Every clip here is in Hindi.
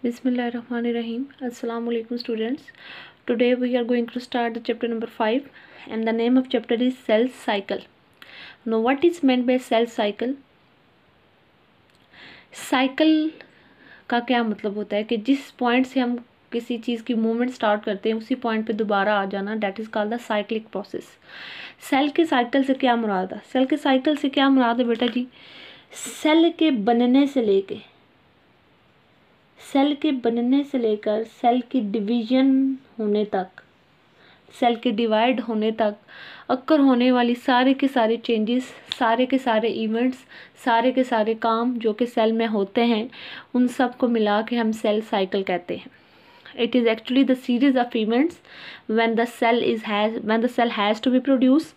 Bismillahirrahmanirrahim. Assalamu alaikum students. Today we are going to start the chapter number 5 and the name of chapter is cell cycle. Now what is meant by cell cycle? Cycle का क्या मतलब होता है कि जिस पॉइंट से हम किसी चीज़ की मूवमेंट स्टार्ट करते हैं उसी पॉइंट पे दोबारा आ जाना, that is called the cyclic process. Cell के साइकिल से क्या मुराद है? सेल के साइकिल से क्या मुराद है बेटा जी? सेल के बनने से लेकर सेल की डिवीजन होने तक, सेल के डिवाइड होने तक अक्कर होने वाली सारे के सारे चेंजेस, सारे के सारे इवेंट्स, सारे के सारे काम जो कि सेल में होते हैं, उन सब को मिला के हम सेल साइकिल कहते हैं। It is actually the series of events when the cell has to be produced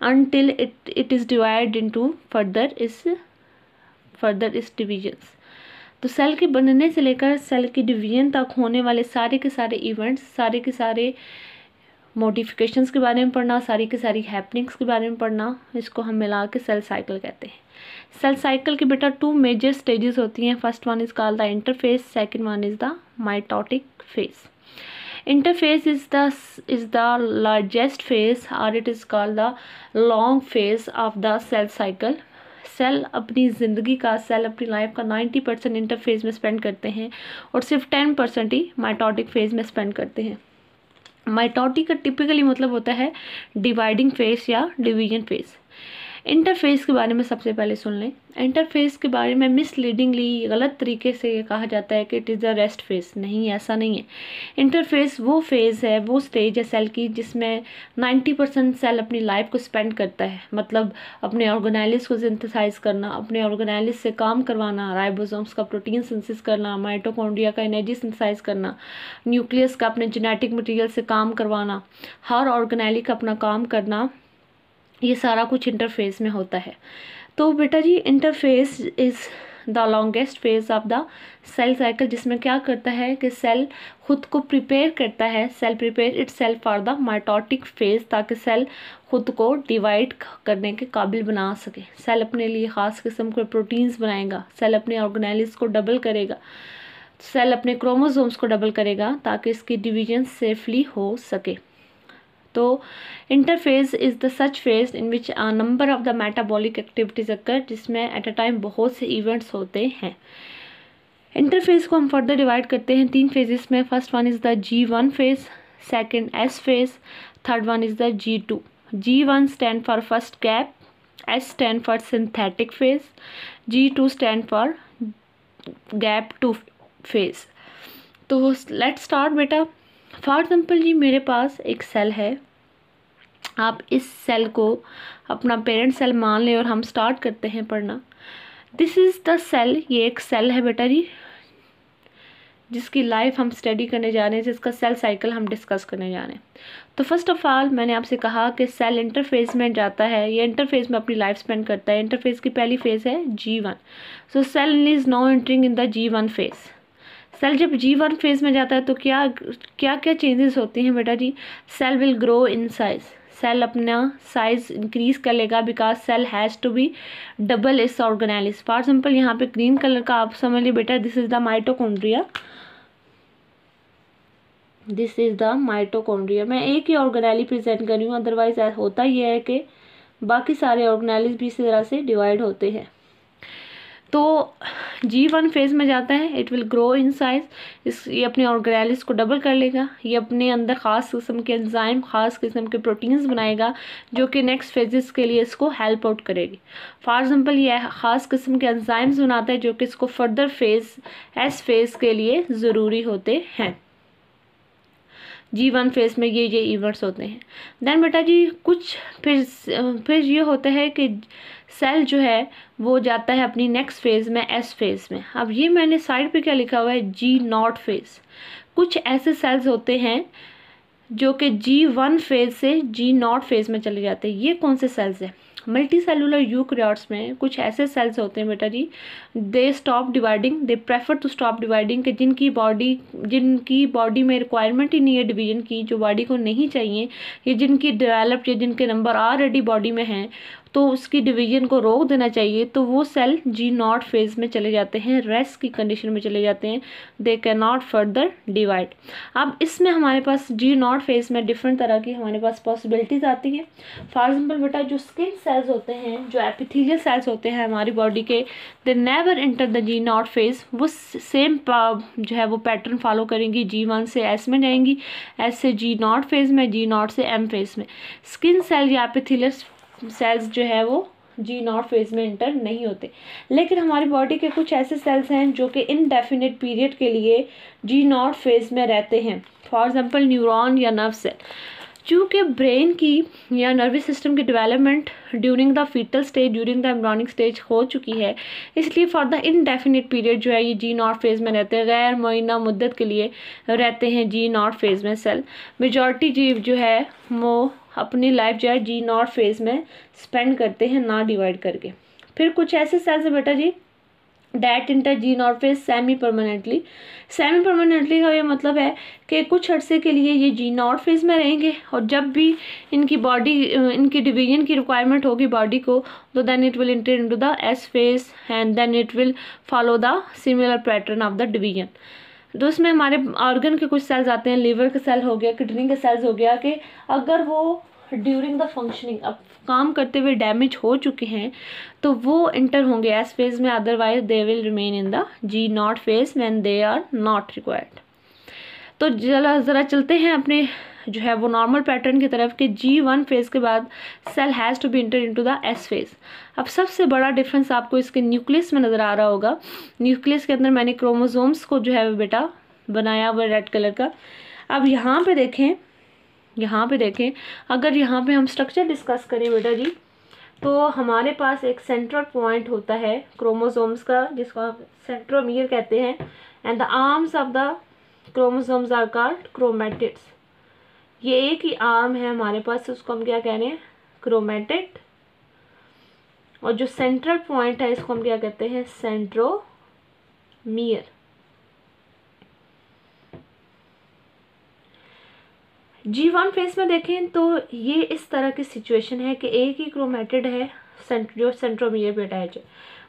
until it is divided into further its divisions। तो सेल के बनने से लेकर सेल की डिवीजन तक होने वाले सारे के सारे इवेंट्स, सारे के सारे मॉडिफिकेशंस के बारे में पढ़ना, सारी की सारी हैपनिंग्स के बारे में पढ़ना, इसको हम मिला के सेल साइकिल कहते हैं। सेल साइकिल की बेटा 2 मेजर स्टेजेस होती हैं। First one is called the interface, second one is the mitotic phase. Interface is the largest phase or it is called the long phase of the cell cycle। Cell अपनी ज़िंदगी का, सेल अपनी लाइफ का 90% इंटरफेज में स्पेंड करते हैं और सिर्फ 10% ही माइटोटिक फेज में स्पेंड करते हैं। माइटोटिक का टिपिकली मतलब होता है डिवाइडिंग फेज या डिवीजन फेज। इंटरफेस के बारे में सबसे पहले सुन लें। इंटरफेस के बारे में मिसलीडिंगली, गलत तरीके से ये कहा जाता है कि it is the rest phase. नहीं, ऐसा नहीं है। इंटरफेस वो फेज़ है, वो स्टेज है सेल की जिसमें 90% सेल अपनी लाइफ को स्पेंड करता है। मतलब अपने ऑर्गेनेलिस को सिंथेसाइज करना, अपने ऑर्गेनेलिस से काम करवाना, राइबोसोम्स का प्रोटीन सिंथेसिस करना, माइटोकॉन्ड्रिया का एनर्जी सिंथेसाइज करना, न्यूक्लियस का अपने जेनेटिक मटेरियल से काम करवाना, हर ऑर्गेनेली का अपना काम करना, ये सारा कुछ इंटरफेस में होता है। तो बेटा जी interphase is the longest phase of the cell cycle, जिसमें क्या करता है कि सेल खुद को प्रिपेयर करता है, cell prepare itself for the mitotic phase, ताकि सेल खुद को डिवाइड करने के काबिल बना सके। सेल अपने लिए ख़ास किस्म के प्रोटीन्स बनाएगा, सेल अपने ऑर्गेनेलिस को डबल करेगा, सेल अपने क्रोमोसोम्स को डबल करेगा ताकि इसकी डिवीजन सेफली हो सके। तो interphase is the such phase in which a number of the metabolic activities occur, जिसमें एट अ टाइम बहुत से इवेंट्स होते हैं। इंटरफेज को हम फर्दर डिवाइड करते हैं 3 फेजेस में। First one is the G1 phase, second S phase, third one is the G2। G1 stand for first gap, S stand for synthetic phase, G2 stand for gap 2 phase. तो लेट्स स्टार्ट बेटा। फॉर एग्जाम्पल जी मेरे पास एक सेल है, आप इस सेल को अपना पेरेंट सेल मान लें और हम स्टार्ट करते हैं पढ़ना। दिस इज़ द सेल, ये एक सेल है बेटा जी जिसकी लाइफ हम स्टडी करने जा रहे हैं, जिसका सेल साइकिल हम डिस्कस करने जा रहे हैं। तो फर्स्ट ऑफ ऑल मैंने आपसे कहा कि सेल इंटरफेज में जाता है, ये इंटरफेज में अपनी लाइफ स्पेंड करता है। इंटरफेज की पहली फेज़ है G1। So cell is now entering in the G1 phase. Cell जब G1 फेज़ में जाता है तो क्या क्या चेंजेस होती हैं बेटा जी? Cell will grow in size, cell अपना साइज इंक्रीज कर लेगा because cell has to be double its organelles. For example यहाँ पे ग्रीन कलर का आप समझ लीजिए बेटा, this is the mitochondria, this is the mitochondria. मैं एक ही ऑर्गेनेली प्रेजेंट कर रही हूँ, अदरवाइज होता ही है कि बाकी सारे ऑर्गेनेलिस भी इसी तरह से डिवाइड होते हैं। तो G1 फेज़ में जाता है, it will grow in size, ये अपने ऑर्गेनेलिस को डबल कर लेगा, ये अपने अंदर ख़ास किस्म के एंजाइम, ख़ास किस्म के प्रोटीन्स बनाएगा जो कि नेक्स्ट फेजेस के लिए इसको हेल्प आउट करेगी। फॉर एग्जांपल ये ख़ास किस्म के एंजाइम्स बनाता है जो कि इसको फर्दर फेज़ S फेज़ के लिए ज़रूरी होते हैं। G1 फेज़ में ये इवेंट्स होते हैं। देन बेटा जी कुछ फिर ये होता है कि सेल जो है वो जाता है अपनी नेक्स्ट फेज़ में S फेज़ में। अब ये मैंने साइड पे क्या लिखा हुआ है, G0 फेज़। कुछ ऐसे सेल्स होते हैं जो कि G1 फेज़ से G0 फेज़ में चले जाते हैं। ये कौन से सेल्स हैं? मल्टी सेलुलर यूकैरियोट्स में कुछ ऐसे सेल्स होते हैं बेटा जी, they stop dividing, they prefer to stop dividing, कि जिनकी बॉडी में रिक्वायरमेंट ही नहीं है डिवीजन की, जो बॉडी को नहीं चाहिए, या जिनकी डेवलप्ड या जिनके नंबर ऑलरेडी बॉडी में हैं, तो उसकी डिवीजन को रोक देना चाहिए, तो वो सेल G0 फेज में चले जाते हैं, रेस्ट की कंडीशन में चले जाते हैं, they can not further divide. अब इसमें हमारे पास G0 फेज में डिफरेंट तरह की हमारे पास पॉसिबिलिटीज आती हैं। फॉर एग्जाम्पल बेटा जो स्किन सेल्स होते हैं, जो एपिथेलियल सेल्स होते हैं हमारी बॉडी के, they never enter the G0 phase. वो सेम जो है वो पैटर्न फॉलो करेंगी, G1 से S में जाएंगी, S से G0 फेज में, G0 से M फेज में। स्किन सेल या एपिथेलियल सेल्स जो है वो G0 फेज में इंटर नहीं होते। लेकिन हमारी बॉडी के कुछ ऐसे सेल्स हैं जो कि इनडेफिनिट पीरियड के लिए G0 फेज में रहते हैं। फॉर एग्जांपल न्यूरॉन या नर्व सेल। चूँकि ब्रेन की या नर्वस सिस्टम की development during the fetal stage, during the embryonic stage हो चुकी है, इसलिए फॉर द इनडेफिनिट पीरियड जो है ये G0 फेज में रहते हैं, गैर मुअय्यना मुद्दत के लिए रहते हैं G0 फेज में सेल। मेजॉरिटी जीव जो है वो अपनी लाइफ जो है G0 फेज में स्पेंड करते हैं, ना डिवाइड करके। फिर कुछ ऐसे सेल्स हैं बेटा जी that enter G0 phase semi permanently. Semi permanently का ये मतलब है कि कुछ अर्से के लिए ये G0 फेज में रहेंगे, और जब भी इनकी बॉडी इनकी डिवीजन की रिक्वायरमेंट होगी बॉडी को, तो then it will enter into the S phase and then it will follow the similar pattern of the division. तो इसमें हमारे ऑर्गन के कुछ सेल्स आते हैं, लिवर के सेल हो गया, किडनी के सेल्स हो गया, कि अगर वो ड्यूरिंग द फंक्शनिंग अब काम करते हुए डैमेज हो चुके हैं तो वो इंटर होंगे एस फेज में, otherwise they will remain in the G0 phase when they are not required. तो ज़रा चलते हैं अपने जो है वो नॉर्मल पैटर्न की तरफ कि G1 फेज के बाद cell has to be enter into the S phase. अब सबसे बड़ा डिफरेंस आपको इसके न्यूक्लियस में नज़र आ रहा होगा। न्यूक्लियस के अंदर मैंने क्रोमोसोम्स को जो है बेटा बनाया हुआ रेड कलर का। अब यहाँ पे देखें, अगर यहाँ पे हम स्ट्रक्चर डिस्कस करें बेटा जी, तो हमारे पास एक सेंट्रल पॉइंट होता है क्रोमोसोम्स का, जिसको हम सेंट्रोमियर कहते हैं, and the arms of the chromosomes are called chromatids. ये एक ही आर्म है हमारे पास, उसको हम क्या कह रहे हैं, क्रोमैटिड। और जो सेंट्रल पॉइंट है इसको हम क्या कहते हैं, सेंट्रोमियर। G1 फेज में देखें तो ये इस तरह की सिचुएशन है कि एक ही क्रोमैटिड है जो सेंट्रोमियर पे अटैच है।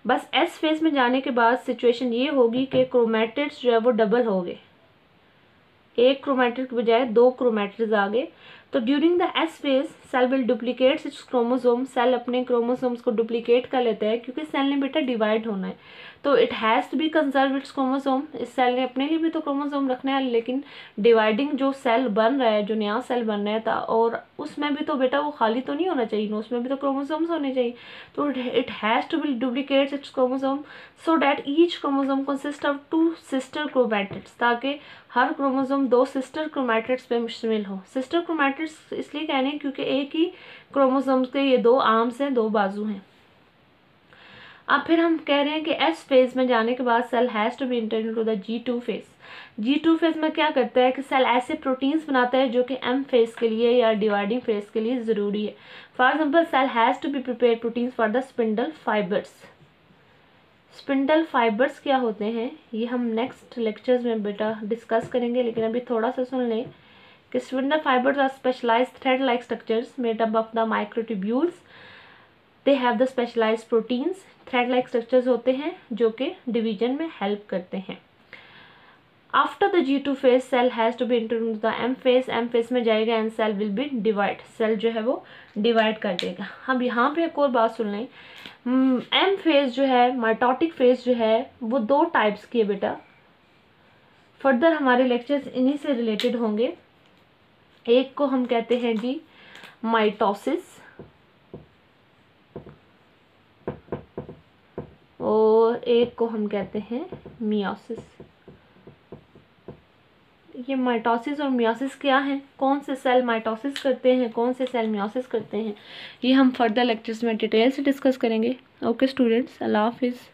बस S फेज में जाने के बाद सिचुएशन ये होगी कि क्रोमैटिड्स जो है वो डबल हो गए, एक क्रोमैटिड के बजाय 2 क्रोमैटिड्स आ गए। तो during the S phase cell will duplicate its chromosome. Cell अपने क्रोमोसोम्स को डुप्लीकेट कर लेता है, क्योंकि सेल ने बेटा डिवाइड होना है, तो it has to be conserve its chromosome. इस सेल ने अपने लिए भी तो क्रोमोसोम रखना है, लेकिन डिवाइडिंग जो सेल बन रहा है, जो नया सेल बन रहा था, और उसमें भी तो बेटा वो खाली तो नहीं होना चाहिए ना, उसमें भी तो क्रोमोसोम्स होने चाहिए। तो it has to be duplicate its chromosome so that each chromosome consist of 2 sister chromatids, ताकि हर क्रोमोसोम 2 सिस्टर क्रोमैटिड्स पे मुश्तमिल हो। सिस्टर क्रोमैटिड्स इसलिए कहने हैं क्योंकि एक ही क्रोमोसोम्स के ये 2 आर्म्स हैं, 2 बाजू हैं। अब फिर हम कह रहे हैं कि S फेज में जाने के बाद cell has to be enter into the G2 phase. G2 phase में क्या करता है कि सेल ऐसे प्रोटीन्स बनाता है जो कि M फेज के लिए या डिवाइडिंग फेज के लिए ज़रूरी है। For example cell has to be prepare proteins for the spindle fibres. Spindle fibres क्या होते हैं ये हम नेक्स्ट लेक्चर्स में बेटा डिस्कस करेंगे, लेकिन अभी थोड़ा सा सुन लें कि spindle fibres are specialised thread like structures made up of the microtubules. They have the specialised proteins. Thread like structures होते हैं जो कि डिवीजन में हेल्प करते हैं। After the G2 phase cell has to be enter into the M phase. M phase में जाएगा and cell will be divide. Cell जो है वो डिवाइड कर देगा। अब यहाँ पे एक और बात सुन लें, M फेज जो है, माइटोटिक फेज जो है, वो 2 टाइप्स की है बेटा। फर्दर हमारे लेक्चर्स इन्हीं से रिलेटेड होंगे। एक को हम कहते हैं जी माइटोसिस, और एक को हम कहते हैं मियोसिस। ये माइटोसिस और मियोसिस क्या है, कौन से सेल माइटोसिस करते हैं, कौन से सेल मियोसिस करते हैं, ये हम फर्दर लेक्चर्स में डिटेल से डिस्कस करेंगे। ओके स्टूडेंट्स, अल्लाह हाफिज़।